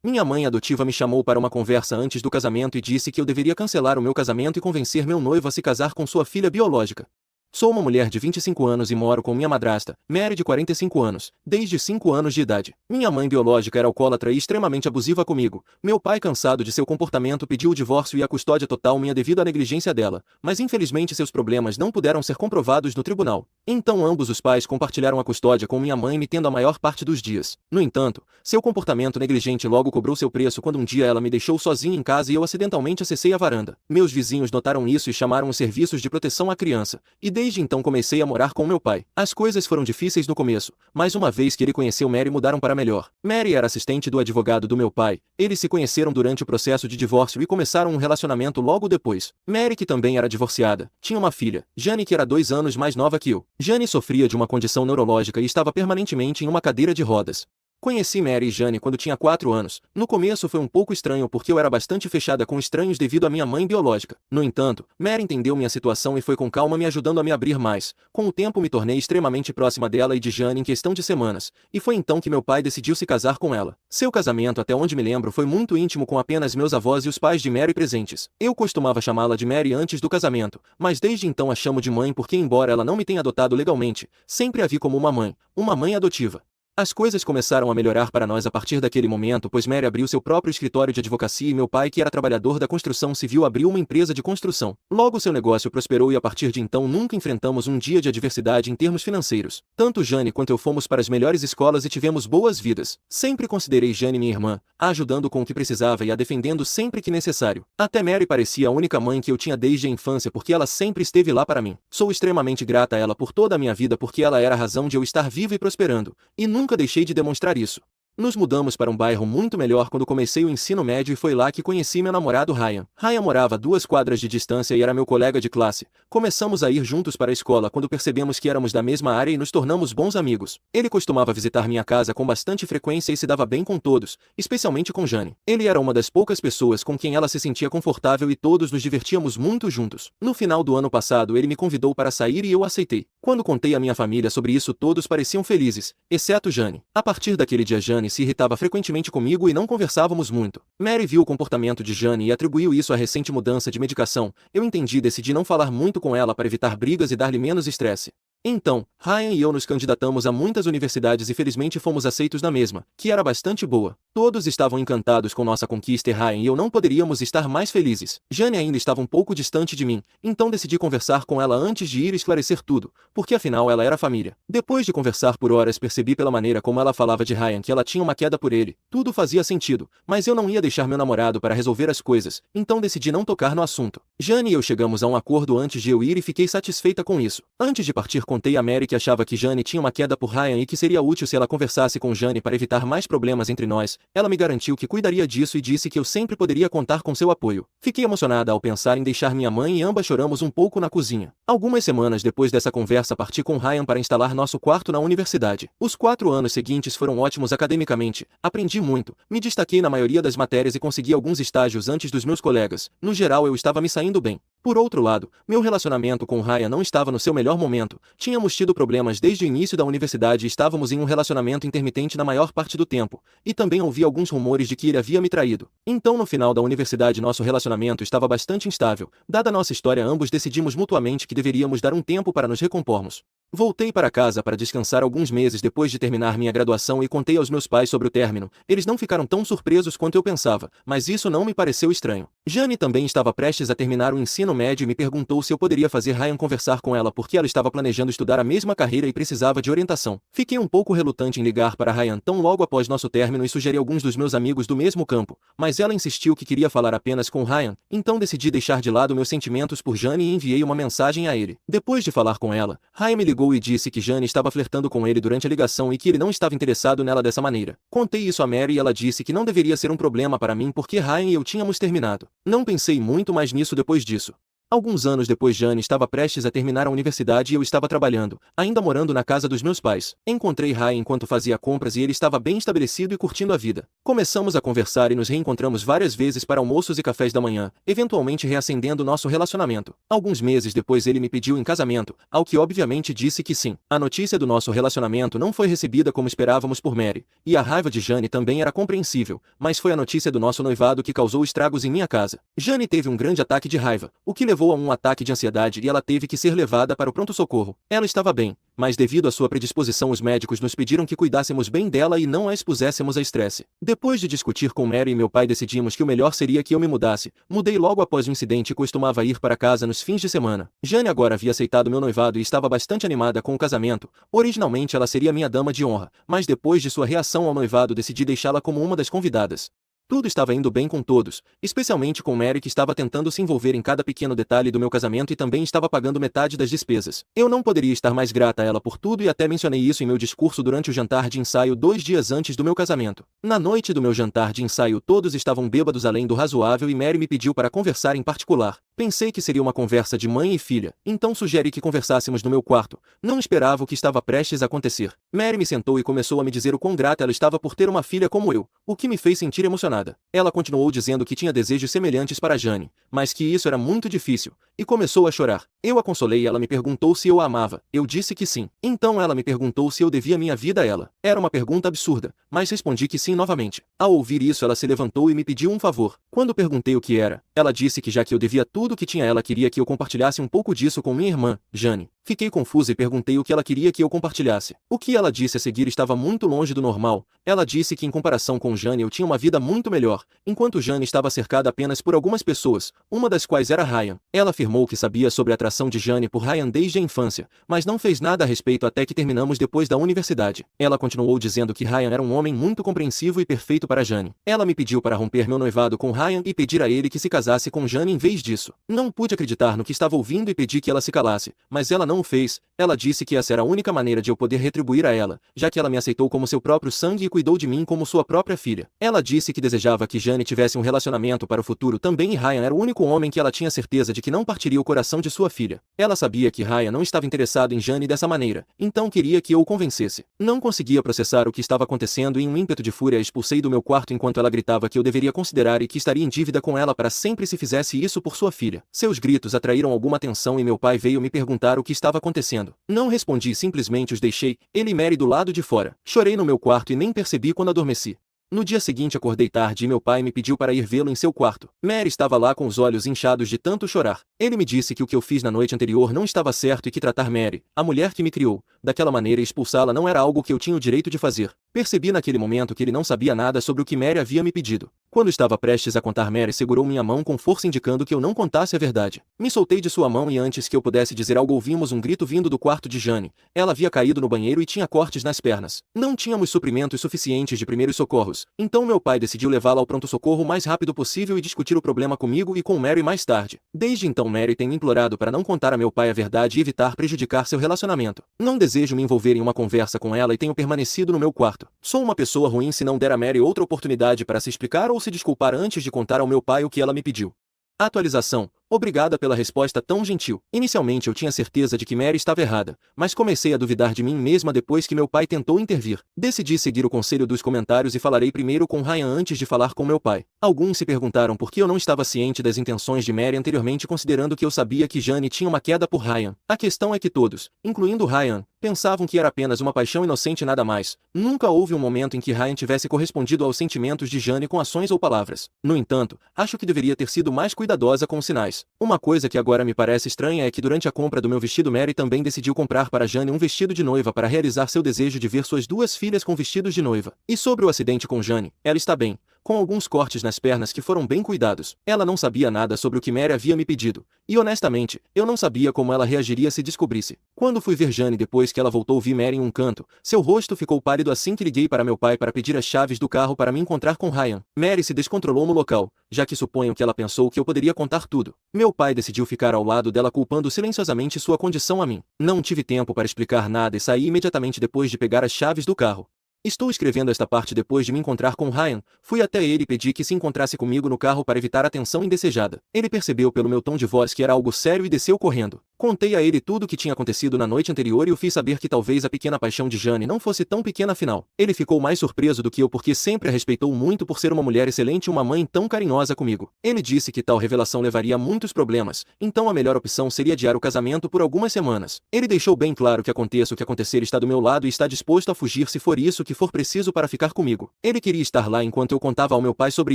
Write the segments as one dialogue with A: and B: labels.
A: Minha mãe adotiva me chamou para uma conversa antes do casamento e disse que eu deveria cancelar o meu casamento e convencer meu noivo a se casar com sua filha biológica. Sou uma mulher de 25 anos e moro com minha madrasta, Mary, de 45 anos, desde 5 anos de idade. Minha mãe biológica era alcoólatra e extremamente abusiva comigo. Meu pai, cansado de seu comportamento, pediu o divórcio e a custódia total minha devido à negligência dela, mas infelizmente seus problemas não puderam ser comprovados no tribunal. Então ambos os pais compartilharam a custódia com minha mãe, me tendo a maior parte dos dias. No entanto, seu comportamento negligente logo cobrou seu preço quando um dia ela me deixou sozinha em casa e eu acidentalmente acessei a varanda. Meus vizinhos notaram isso e chamaram os serviços de proteção à criança, e desde então comecei a morar com meu pai. As coisas foram difíceis no começo, mas uma vez que ele conheceu Mary mudaram para melhor. Mary era assistente do advogado do meu pai, eles se conheceram durante o processo de divórcio e começaram um relacionamento logo depois. Mary, que também era divorciada, tinha uma filha, Jane, que era 2 anos mais nova que eu. Jane sofria de uma condição neurológica e estava permanentemente em uma cadeira de rodas. Conheci Mary e Jane quando tinha 4 anos. No começo foi um pouco estranho porque eu era bastante fechada com estranhos devido à minha mãe biológica. No entanto, Mary entendeu minha situação e foi com calma me ajudando a me abrir mais. Com o tempo me tornei extremamente próxima dela e de Jane em questão de semanas, e foi então que meu pai decidiu se casar com ela. Seu casamento, até onde me lembro, foi muito íntimo, com apenas meus avós e os pais de Mary presentes. Eu costumava chamá-la de Mary antes do casamento, mas desde então a chamo de mãe porque, embora ela não me tenha adotado legalmente, sempre a vi como uma mãe adotiva. As coisas começaram a melhorar para nós a partir daquele momento, pois Mary abriu seu próprio escritório de advocacia e meu pai, que era trabalhador da construção civil, abriu uma empresa de construção. Logo seu negócio prosperou e a partir de então nunca enfrentamos um dia de adversidade em termos financeiros. Tanto Jane quanto eu fomos para as melhores escolas e tivemos boas vidas. Sempre considerei Jane minha irmã, a ajudando com o que precisava e a defendendo sempre que necessário. Até Mary parecia a única mãe que eu tinha desde a infância porque ela sempre esteve lá para mim. Sou extremamente grata a ela por toda a minha vida porque ela era a razão de eu estar viva e prosperando. E nunca deixei de demonstrar isso. Nos mudamos para um bairro muito melhor quando comecei o ensino médio e foi lá que conheci meu namorado Ryan. Ryan morava a 2 quadras de distância e era meu colega de classe. Começamos a ir juntos para a escola quando percebemos que éramos da mesma área e nos tornamos bons amigos. Ele costumava visitar minha casa com bastante frequência e se dava bem com todos, especialmente com Jane. Ele era uma das poucas pessoas com quem ela se sentia confortável e todos nos divertíamos muito juntos. No final do ano passado ele me convidou para sair e eu aceitei. Quando contei à minha família sobre isso, todos pareciam felizes, exceto Jane. A partir daquele dia Jane se irritava frequentemente comigo e não conversávamos muito. Mary viu o comportamento de Jane e atribuiu isso à recente mudança de medicação. Eu entendi e decidi não falar muito com ela para evitar brigas e dar-lhe menos estresse. Então, Ryan e eu nos candidatamos a muitas universidades e felizmente fomos aceitos na mesma, que era bastante boa. Todos estavam encantados com nossa conquista e Ryan e eu não poderíamos estar mais felizes. Jane ainda estava um pouco distante de mim, então decidi conversar com ela antes de ir e esclarecer tudo, porque afinal ela era família. Depois de conversar por horas, percebi pela maneira como ela falava de Ryan que ela tinha uma queda por ele. Tudo fazia sentido, mas eu não ia deixar meu namorado para resolver as coisas, então decidi não tocar no assunto. Jane e eu chegamos a um acordo antes de eu ir e fiquei satisfeita com isso. Antes de partir, contei a Mary que achava que Jane tinha uma queda por Ryan e que seria útil se ela conversasse com Jane para evitar mais problemas entre nós. Ela me garantiu que cuidaria disso e disse que eu sempre poderia contar com seu apoio. Fiquei emocionada ao pensar em deixar minha mãe e ambas choramos um pouco na cozinha. Algumas semanas depois dessa conversa, parti com Ryan para instalar nosso quarto na universidade. Os 4 anos seguintes foram ótimos academicamente, aprendi muito, me destaquei na maioria das matérias e consegui alguns estágios antes dos meus colegas. No geral eu estava me saindo bem. Por outro lado, meu relacionamento com Ryan não estava no seu melhor momento. Tínhamos tido problemas desde o início da universidade e estávamos em um relacionamento intermitente na maior parte do tempo, e também ouvi alguns rumores de que ele havia me traído. Então no final da universidade nosso relacionamento estava bastante instável. Dada nossa história, ambos decidimos mutuamente que deveríamos dar um tempo para nos recompormos. Voltei para casa para descansar alguns meses depois de terminar minha graduação e contei aos meus pais sobre o término. Eles não ficaram tão surpresos quanto eu pensava, mas isso não me pareceu estranho. Jane também estava prestes a terminar o ensino médio e me perguntou se eu poderia fazer Ryan conversar com ela porque ela estava planejando estudar a mesma carreira e precisava de orientação. Fiquei um pouco relutante em ligar para Ryan tão logo após nosso término e sugeri alguns dos meus amigos do mesmo campo, mas ela insistiu que queria falar apenas com Ryan, então decidi deixar de lado meus sentimentos por Jane e enviei uma mensagem a ele. Depois de falar com ela, Ryan me ligou e disse que Jane estava flertando com ele durante a ligação e que ele não estava interessado nela dessa maneira. Contei isso a Mary e ela disse que não deveria ser um problema para mim porque Ryan e eu tínhamos terminado. Não pensei muito mais nisso depois disso. Alguns anos depois, Jane estava prestes a terminar a universidade e eu estava trabalhando, ainda morando na casa dos meus pais. Encontrei Ryan enquanto fazia compras e ele estava bem estabelecido e curtindo a vida. Começamos a conversar e nos reencontramos várias vezes para almoços e cafés da manhã, eventualmente reacendendo nosso relacionamento. Alguns meses depois ele me pediu em casamento, ao que obviamente disse que sim. A notícia do nosso relacionamento não foi recebida como esperávamos por Mary, e a raiva de Jane também era compreensível, mas foi a notícia do nosso noivado que causou estragos em minha casa. Jane teve um grande ataque de raiva, o que levou a um ataque de ansiedade e ela teve que ser levada para o pronto-socorro. Ela estava bem, mas devido à sua predisposição os médicos nos pediram que cuidássemos bem dela e não a expuséssemos a estresse. Depois de discutir com Mary e meu pai decidimos que o melhor seria que eu me mudasse. Mudei logo após o incidente e costumava ir para casa nos fins de semana. Jane agora havia aceitado meu noivado e estava bastante animada com o casamento. Originalmente ela seria minha dama de honra, mas depois de sua reação ao noivado decidi deixá-la como uma das convidadas. Tudo estava indo bem com todos, especialmente com Mary que estava tentando se envolver em cada pequeno detalhe do meu casamento e também estava pagando metade das despesas. Eu não poderia estar mais grata a ela por tudo e até mencionei isso em meu discurso durante o jantar de ensaio 2 dias antes do meu casamento. Na noite do meu jantar de ensaio todos estavam bêbados além do razoável e Mary me pediu para conversar em particular. Pensei que seria uma conversa de mãe e filha, então sugeri que conversássemos no meu quarto. Não esperava o que estava prestes a acontecer. Mary me sentou e começou a me dizer o quão grata ela estava por ter uma filha como eu, o que me fez sentir emocionada. Ela continuou dizendo que tinha desejos semelhantes para Jane, mas que isso era muito difícil, e começou a chorar. Eu a consolei e ela me perguntou se eu a amava. Eu disse que sim. Então ela me perguntou se eu devia minha vida a ela. Era uma pergunta absurda, mas respondi que sim novamente. Ao ouvir isso ela se levantou e me pediu um favor. Quando perguntei o que era, ela disse que já que eu devia tudo o que tinha ela queria que eu compartilhasse um pouco disso com minha irmã, Jane. Fiquei confusa e perguntei o que ela queria que eu compartilhasse. O que ela disse a seguir estava muito longe do normal. Ela disse que em comparação com Jane eu tinha uma vida muito melhor, enquanto Jane estava cercada apenas por algumas pessoas, uma das quais era Ryan. Ela afirmou que sabia sobre a atração de Jane por Ryan desde a infância, mas não fez nada a respeito até que terminamos depois da universidade. Ela continuou dizendo que Ryan era um homem muito compreensivo e perfeito para Jane. Ela me pediu para romper meu noivado com Ryan e pedir a ele que se casasse com Jane em vez disso. Não pude acreditar no que estava ouvindo e pedi que ela se calasse, mas ela não o fez. Ela disse que essa era a única maneira de eu poder retribuir a ela, já que ela me aceitou como seu próprio sangue e cuidou de mim como sua própria filha. Ela disse que desejava que Jane tivesse um relacionamento para o futuro também e Ryan era o único homem que ela tinha certeza de que não partiria o coração de sua filha. Ela sabia que Ryan não estava interessado em Jane dessa maneira, então queria que eu o convencesse. Não conseguia processar o que estava acontecendo e em um ímpeto de fúria a expulsei do meu quarto enquanto ela gritava que eu deveria considerar e que estaria em dívida com ela para sempre se fizesse isso por sua filha. Seus gritos atraíram alguma atenção e meu pai veio me perguntar o que estava acontecendo. Não respondi e simplesmente os deixei, ele e Mary do lado de fora. Chorei no meu quarto e nem percebi quando adormeci. No dia seguinte acordei tarde e meu pai me pediu para ir vê-lo em seu quarto. Mary estava lá com os olhos inchados de tanto chorar. Ele me disse que o que eu fiz na noite anterior não estava certo e que tratar Mary, a mulher que me criou, daquela maneira e expulsá-la não era algo que eu tinha o direito de fazer. Percebi naquele momento que ele não sabia nada sobre o que Mary havia me pedido. Quando estava prestes a contar, Mary segurou minha mão com força indicando que eu não contasse a verdade. Me soltei de sua mão e antes que eu pudesse dizer algo ouvimos um grito vindo do quarto de Jane. Ela havia caído no banheiro e tinha cortes nas pernas. Não tínhamos suprimentos suficientes de primeiros socorros, então meu pai decidiu levá-la ao pronto-socorro o mais rápido possível e discutir o problema comigo e com Mary mais tarde. Desde então Mary tem me implorado para não contar a meu pai a verdade e evitar prejudicar seu relacionamento. Não desejo me envolver em uma conversa com ela e tenho permanecido no meu quarto. Sou uma pessoa ruim se não der a Mary outra oportunidade para se explicar ou se desculpar antes de contar ao meu pai o que ela me pediu. Atualização. Obrigada pela resposta tão gentil. Inicialmente eu tinha certeza de que Mary estava errada, mas comecei a duvidar de mim mesma depois que meu pai tentou intervir. Decidi seguir o conselho dos comentários e falarei primeiro com Ryan antes de falar com meu pai. Alguns se perguntaram por que eu não estava ciente das intenções de Mary anteriormente considerando que eu sabia que Jane tinha uma queda por Ryan. A questão é que todos, incluindo Ryan, pensavam que era apenas uma paixão inocente e nada mais. Nunca houve um momento em que Ryan tivesse correspondido aos sentimentos de Jane com ações ou palavras. No entanto, acho que deveria ter sido mais cuidadosa com os sinais. Uma coisa que agora me parece estranha é que durante a compra do meu vestido Mary também decidiu comprar para Jane um vestido de noiva para realizar seu desejo de ver suas duas filhas com vestidos de noiva. E sobre o acidente com Jane, ela está bem, com alguns cortes nas pernas que foram bem cuidados. Ela não sabia nada sobre o que Mary havia me pedido, e honestamente, eu não sabia como ela reagiria se descobrisse. Quando fui ver Jane depois que ela voltou vi Mary em um canto, seu rosto ficou pálido assim que liguei para meu pai para pedir as chaves do carro para me encontrar com Ryan. Mary se descontrolou no local, já que suponho que ela pensou que eu poderia contar tudo. Meu pai decidiu ficar ao lado dela culpando silenciosamente sua condição a mim. Não tive tempo para explicar nada e saí imediatamente depois de pegar as chaves do carro. Estou escrevendo esta parte depois de me encontrar com Ryan. Fui até ele e pedi que se encontrasse comigo no carro para evitar a tensão indesejada. Ele percebeu pelo meu tom de voz que era algo sério e desceu correndo. Contei a ele tudo o que tinha acontecido na noite anterior e o fiz saber que talvez a pequena paixão de Jane não fosse tão pequena afinal. Ele ficou mais surpreso do que eu porque sempre a respeitou muito por ser uma mulher excelente e uma mãe tão carinhosa comigo. Ele disse que tal revelação levaria a muitos problemas, então a melhor opção seria adiar o casamento por algumas semanas. Ele deixou bem claro que aconteça o que acontecer está do meu lado e está disposto a fugir se for isso que for preciso para ficar comigo. Ele queria estar lá enquanto eu contava ao meu pai sobre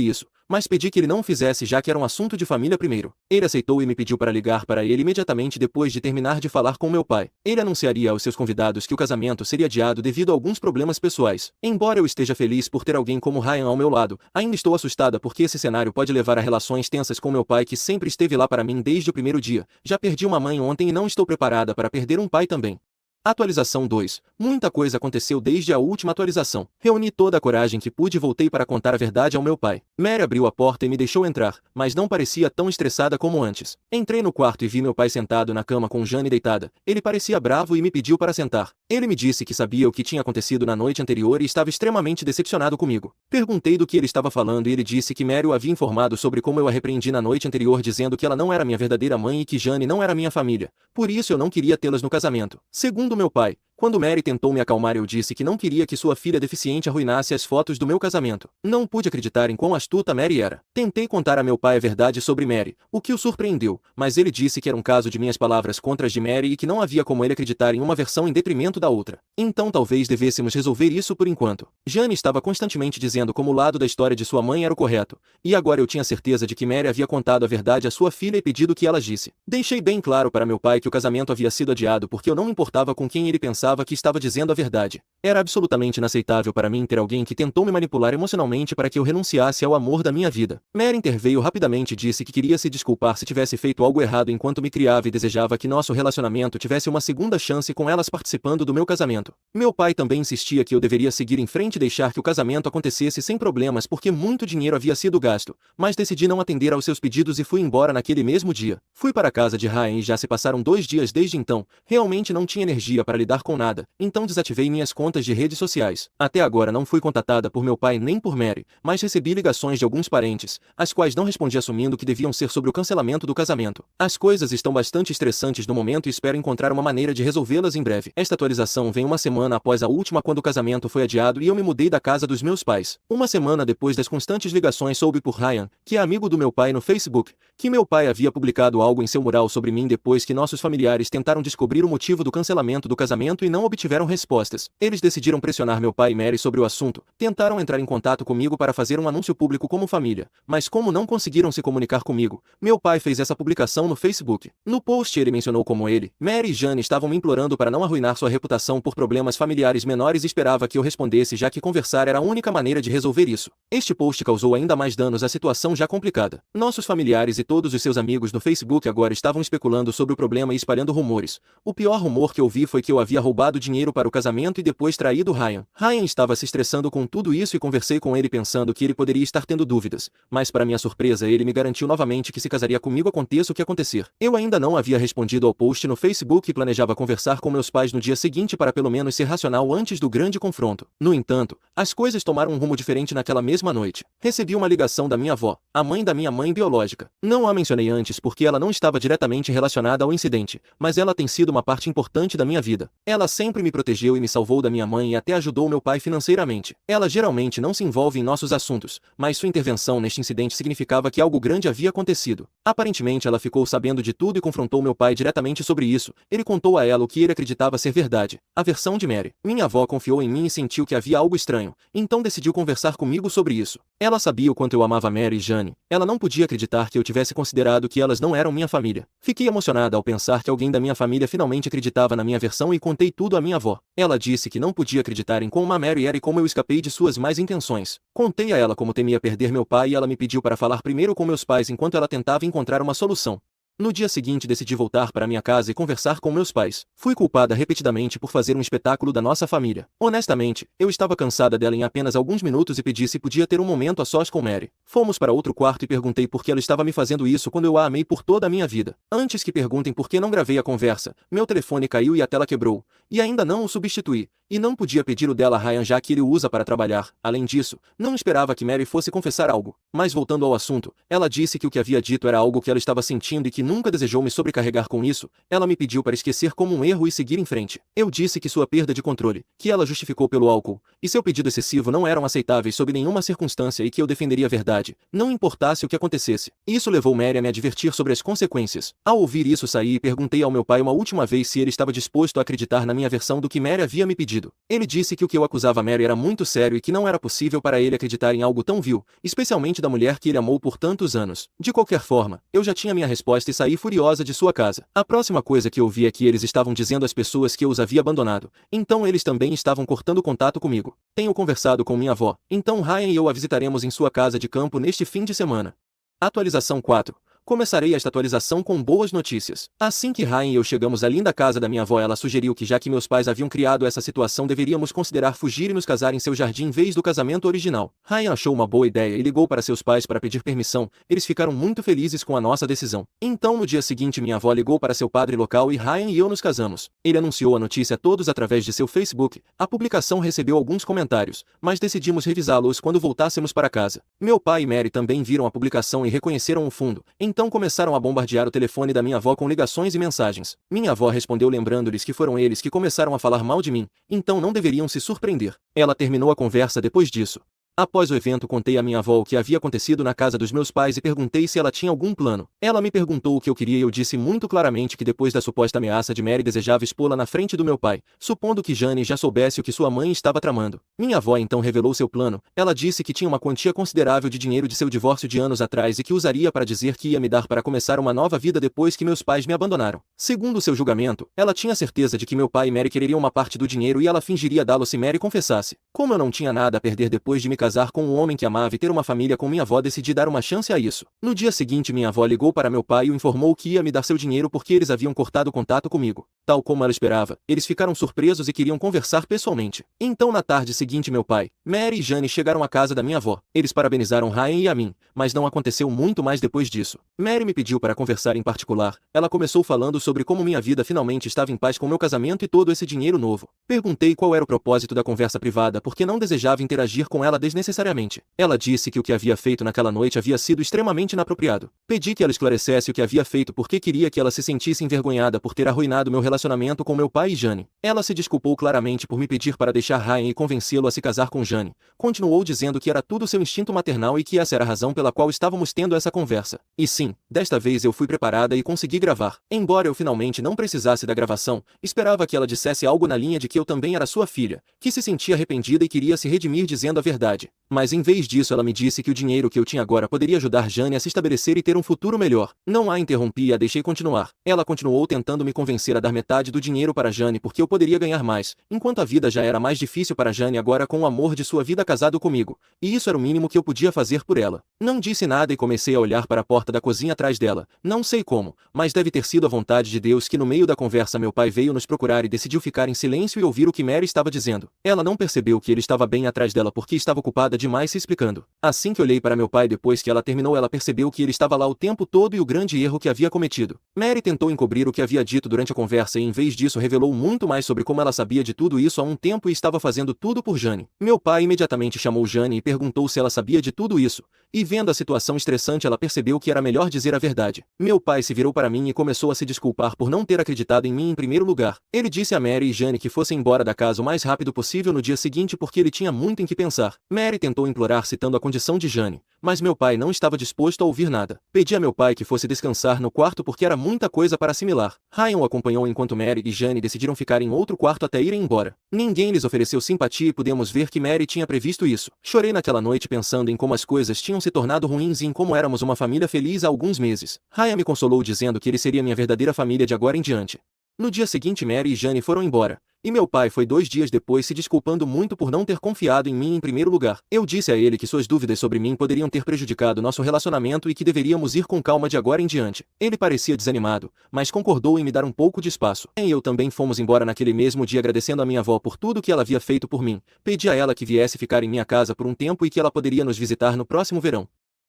A: isso, mas pedi que ele não o fizesse já que era um assunto de família primeiro. Ele aceitou e me pediu para ligar para ele imediatamente depois de terminar de falar com meu pai. Ele anunciaria aos seus convidados que o casamento seria adiado devido a alguns problemas pessoais. Embora eu esteja feliz por ter alguém como Ryan ao meu lado, ainda estou assustada porque esse cenário pode levar a relações tensas com meu pai que sempre esteve lá para mim desde o primeiro dia. Já perdi uma mãe ontem e não estou preparada para perder um pai também. Atualização 2. Muita coisa aconteceu desde a última atualização. Reuni toda a coragem que pude e voltei para contar a verdade ao meu pai. Mary abriu a porta e me deixou entrar, mas não parecia tão estressada como antes. Entrei no quarto e vi meu pai sentado na cama com Jane deitada. Ele parecia bravo e me pediu para sentar. Ele me disse que sabia o que tinha acontecido na noite anterior e estava extremamente decepcionado comigo. Perguntei do que ele estava falando e ele disse que Mary o havia informado sobre como eu a repreendi na noite anterior dizendo que ela não era minha verdadeira mãe e que Jane não era minha família. Por isso eu não queria tê-las no casamento. Segundo meu pai, quando Mary tentou me acalmar eu disse que não queria que sua filha deficiente arruinasse as fotos do meu casamento. Não pude acreditar em quão astuta Mary era. Tentei contar a meu pai a verdade sobre Mary, o que o surpreendeu, mas ele disse que era um caso de minhas palavras contra as de Mary e que não havia como ele acreditar em uma versão em detrimento da outra. Então talvez devêssemos resolver isso por enquanto. Jane estava constantemente dizendo como o lado da história de sua mãe era o correto, e agora eu tinha certeza de que Mary havia contado a verdade à sua filha e pedido que ela disse. Deixei bem claro para meu pai que o casamento havia sido adiado porque eu não me importava com quem ele pensava que estava dizendo a verdade. Era absolutamente inaceitável para mim ter alguém que tentou me manipular emocionalmente para que eu renunciasse ao amor da minha vida. Mary interveio rapidamente e disse que queria se desculpar se tivesse feito algo errado enquanto me criava e desejava que nosso relacionamento tivesse uma segunda chance com elas participando do meu casamento. Meu pai também insistia que eu deveria seguir em frente e deixar que o casamento acontecesse sem problemas porque muito dinheiro havia sido gasto, mas decidi não atender aos seus pedidos e fui embora naquele mesmo dia. Fui para a casa de Ryan e já se passaram 2 dias desde então. Realmente não tinha energia para lidar com nada. Então desativei minhas contas de redes sociais. Até agora não fui contatada por meu pai nem por Mary, mas recebi ligações de alguns parentes, as quais não respondi assumindo que deviam ser sobre o cancelamento do casamento. As coisas estão bastante estressantes no momento e espero encontrar uma maneira de resolvê-las em breve. Esta atualização vem uma semana após a última quando o casamento foi adiado e eu me mudei da casa dos meus pais. Uma semana depois das constantes ligações soube por Ryan, que é amigo do meu pai no Facebook, que meu pai havia publicado algo em seu mural sobre mim depois que nossos familiares tentaram descobrir o motivo do cancelamento do casamento e não obtiveram respostas. Eles decidiram pressionar meu pai e Mary sobre o assunto, tentaram entrar em contato comigo para fazer um anúncio público como família, mas como não conseguiram se comunicar comigo, meu pai fez essa publicação no Facebook. No post ele mencionou como ele, Mary e Jane estavam me implorando para não arruinar sua reputação por problemas familiares menores e esperava que eu respondesse já que conversar era a única maneira de resolver isso. Este post causou ainda mais danos à situação já complicada. Nossos familiares e todos os seus amigos no Facebook agora estavam especulando sobre o problema e espalhando rumores. O pior rumor que eu vi foi que eu havia roubado dinheiro para o casamento e depois traído Ryan. Ryan estava se estressando com tudo isso e conversei com ele pensando que ele poderia estar tendo dúvidas, mas para minha surpresa ele me garantiu novamente que se casaria comigo aconteça o que acontecer. Eu ainda não havia respondido ao post no Facebook e planejava conversar com meus pais no dia seguinte para pelo menos ser racional antes do grande confronto. No entanto, as coisas tomaram um rumo diferente naquela mesma noite. Recebi uma ligação da minha avó, a mãe da minha mãe biológica. Não a mencionei antes porque ela não estava diretamente relacionada ao incidente, mas ela tem sido uma parte importante da minha vida. Ela sempre me protegeu e me salvou da minha mãe e até ajudou meu pai financeiramente. Ela geralmente não se envolve em nossos assuntos, mas sua intervenção neste incidente significava que algo grande havia acontecido. Aparentemente ela ficou sabendo de tudo e confrontou meu pai diretamente sobre isso. Ele contou a ela o que ele acreditava ser verdade, a versão de Mary. Minha avó confiou em mim e sentiu que havia algo estranho, então decidiu conversar comigo sobre isso. Ela sabia o quanto eu amava Mary e Jane. Ela não podia acreditar que eu tivesse considerado que elas não eram minha família. Fiquei emocionada ao pensar que alguém da minha família finalmente acreditava na minha versão e contei tudo à minha avó. Ela disse que não podia acreditar em como a Mary era e como eu escapei de suas más intenções. Contei a ela como temia perder meu pai e ela me pediu para falar primeiro com meus pais enquanto ela tentava encontrar uma solução. No dia seguinte decidi voltar para minha casa e conversar com meus pais. Fui culpada repetidamente por fazer um espetáculo da nossa família. Honestamente, eu estava cansada dela em apenas alguns minutos e pedi se podia ter um momento a sós com Mary. Fomos para outro quarto e perguntei por que ela estava me fazendo isso quando eu a amei por toda a minha vida. Antes que perguntem por que não gravei a conversa, meu telefone caiu e a tela quebrou. E ainda não o substituí. E não podia pedir o dela a Ryan já que ele o usa para trabalhar. Além disso, não esperava que Mary fosse confessar algo. Mas voltando ao assunto, ela disse que o que havia dito era algo que ela estava sentindo e que nunca desejou me sobrecarregar com isso. Ela me pediu para esquecer como um erro e seguir em frente. Eu disse que sua perda de controle, que ela justificou pelo álcool, e seu pedido excessivo não eram aceitáveis sob nenhuma circunstância e que eu defenderia a verdade, não importasse o que acontecesse. Isso levou Mary a me advertir sobre as consequências. Ao ouvir isso saí e perguntei ao meu pai uma última vez se ele estava disposto a acreditar na minha versão do que Mary havia me pedido. Ele disse que o que eu acusava Mary era muito sério e que não era possível para ele acreditar em algo tão vil, especialmente da mulher que ele amou por tantos anos. De qualquer forma, eu já tinha minha resposta e saí furiosa de sua casa. A próxima coisa que eu vi é que eles estavam dizendo às pessoas que eu os havia abandonado. Então eles também estavam cortando contato comigo. Tenho conversado com minha avó. Então Ryan e eu a visitaremos em sua casa de campo neste fim de semana. Atualização 4. Começarei esta atualização com boas notícias. Assim que Ryan e eu chegamos à linda casa da minha avó, ela sugeriu que já que meus pais haviam criado essa situação deveríamos considerar fugir e nos casar em seu jardim em vez do casamento original. Ryan achou uma boa ideia e ligou para seus pais para pedir permissão. Eles ficaram muito felizes com a nossa decisão. Então no dia seguinte minha avó ligou para seu padre local e Ryan e eu nos casamos. Ele anunciou a notícia a todos através de seu Facebook. A publicação recebeu alguns comentários, mas decidimos revisá-los quando voltássemos para casa. Meu pai e Mary também viram a publicação e reconheceram o fundo. Então começaram a bombardear o telefone da minha avó com ligações e mensagens. Minha avó respondeu lembrando-lhes que foram eles que começaram a falar mal de mim, então não deveriam se surpreender. Ela terminou a conversa depois disso. Após o evento contei à minha avó o que havia acontecido na casa dos meus pais e perguntei se ela tinha algum plano. Ela me perguntou o que eu queria e eu disse muito claramente que depois da suposta ameaça de Mary desejava expô-la na frente do meu pai, supondo que Jane já soubesse o que sua mãe estava tramando. Minha avó então revelou seu plano. Ela disse que tinha uma quantia considerável de dinheiro de seu divórcio de anos atrás e que usaria para dizer que ia me dar para começar uma nova vida depois que meus pais me abandonaram. Segundo seu julgamento, ela tinha certeza de que meu pai e Mary quereriam uma parte do dinheiro e ela fingiria dá-lo se Mary confessasse. Como eu não tinha nada a perder depois de me casar com um homem que amava e ter uma família com minha avó, decidi dar uma chance a isso. No dia seguinte minha avó ligou para meu pai e o informou que ia me dar seu dinheiro porque eles haviam cortado contato comigo. Tal como ela esperava, eles ficaram surpresos e queriam conversar pessoalmente. Então na tarde seguinte meu pai, Mary e Jane chegaram à casa da minha avó. Eles parabenizaram Ryan e a mim, mas não aconteceu muito mais depois disso. Mary me pediu para conversar em particular. Ela começou falando sobre como minha vida finalmente estava em paz com meu casamento e todo esse dinheiro novo. Perguntei qual era o propósito da conversa privada porque não desejava interagir com ela desnecessariamente. Ela disse que o que havia feito naquela noite havia sido extremamente inapropriado. Pedi que ela esclarecesse o que havia feito porque queria que ela se sentisse envergonhada por ter arruinado meu relacionamento com meu pai e Jane. Ela se desculpou claramente por me pedir para deixar Ryan e convencê-lo a se casar com Jane. Continuou dizendo que era tudo seu instinto maternal e que essa era a razão pela qual estávamos tendo essa conversa. E sim, desta vez eu fui preparada e consegui gravar. Embora eu finalmente não precisasse da gravação, esperava que ela dissesse algo na linha de que eu também era sua filha, que se sentia arrependida e queria se redimir dizendo a verdade. Mas em vez disso ela me disse que o dinheiro que eu tinha agora poderia ajudar Jane a se estabelecer e ter um futuro melhor. Não a interrompi e a deixei continuar. Ela continuou tentando me convencer a dar metade do dinheiro para Jane porque eu poderia ganhar mais, enquanto a vida já era mais difícil para Jane agora com o amor de sua vida casado comigo. E isso era o mínimo que eu podia fazer por ela. Não disse nada e comecei a olhar para a porta da cozinha atrás dela. Não sei como, mas deve ter sido a vontade de Deus que no meio da conversa meu pai veio nos procurar e decidiu ficar em silêncio e ouvir o que Mary estava dizendo. Ela não percebeu que ele estava bem atrás dela porque estava ocupada demais se explicando. Assim que olhei para meu pai depois que ela terminou, ela percebeu que ele estava lá o tempo todo e o grande erro que havia cometido. Mary tentou encobrir o que havia dito durante a conversa e em vez disso revelou muito mais sobre como ela sabia de tudo isso há um tempo e estava fazendo tudo por Jane. Meu pai imediatamente chamou Jane e perguntou se ela sabia de tudo isso. E vendo a situação estressante ela percebeu que era melhor dizer a verdade. Meu pai se virou para mim e começou a se desculpar por não ter acreditado em mim em primeiro lugar. Ele disse a Mary e Jane que fossem embora da casa o mais rápido possível no dia seguinte porque ele tinha muito em que pensar. Mary tentou implorar citando a condição de Jane, mas meu pai não estava disposto a ouvir nada. Pedi a meu pai que fosse descansar no quarto porque era muita coisa para assimilar. Ryan o acompanhou enquanto Mary e Jane decidiram ficar em outro quarto até irem embora. Ninguém lhes ofereceu simpatia e pudemos ver que Mary tinha previsto isso. Chorei naquela noite pensando em como as coisas tinham se tornado ruins e em como éramos uma família feliz há alguns meses. Ryan me consolou dizendo que ele seria minha verdadeira família de agora em diante. No dia seguinte Mary e Jane foram embora. E meu pai foi 2 dias depois se desculpando muito por não ter confiado em mim em primeiro lugar. Eu disse a ele que suas dúvidas sobre mim poderiam ter prejudicado nosso relacionamento e que deveríamos ir com calma de agora em diante. Ele parecia desanimado, mas concordou em me dar um pouco de espaço. E eu também fomos embora naquele mesmo dia agradecendo a minha avó por tudo que ela havia feito por mim. Pedi a ela que viesse ficar em minha casa por um tempo e que ela poderia nos visitar no próximo verão.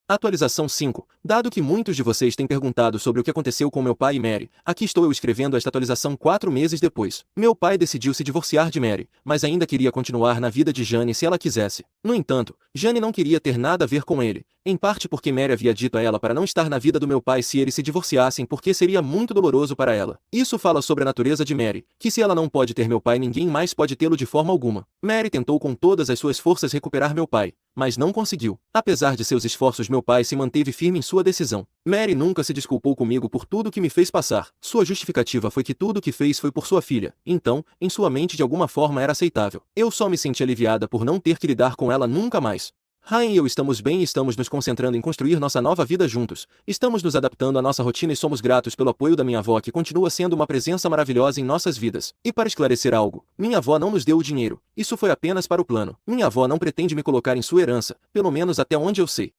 A: Atualização 5. Dado que muitos de vocês têm perguntado sobre o que aconteceu com meu pai e Mary, aqui estou eu escrevendo esta atualização 4 meses depois. Meu pai decidiu se divorciar de Mary, mas ainda queria continuar na vida de Jane se ela quisesse. No entanto, Jane não queria ter nada a ver com ele, em parte porque Mary havia dito a ela para não estar na vida do meu pai se eles se divorciassem porque seria muito doloroso para ela. Isso fala sobre a natureza de Mary, que se ela não pode ter meu pai ninguém mais pode tê-lo de forma alguma. Mary tentou com todas as suas forças recuperar meu pai, mas não conseguiu. Apesar de seus esforços, meu pai se manteve firme em sua decisão. Mary nunca se desculpou comigo por tudo que me fez passar. Sua justificativa foi que tudo o que fez foi por sua filha, então, em sua mente de alguma forma era aceitável. Eu só me senti aliviada por não ter que lidar com ela nunca mais. Ryan e eu estamos bem e estamos nos concentrando em construir nossa nova vida juntos. Estamos nos adaptando à nossa rotina e somos gratos pelo apoio da minha avó que continua sendo uma presença maravilhosa em nossas vidas. E para esclarecer algo, minha avó não nos deu o dinheiro. Isso foi apenas para o plano. Minha avó não pretende me colocar em sua herança, pelo menos até onde eu sei.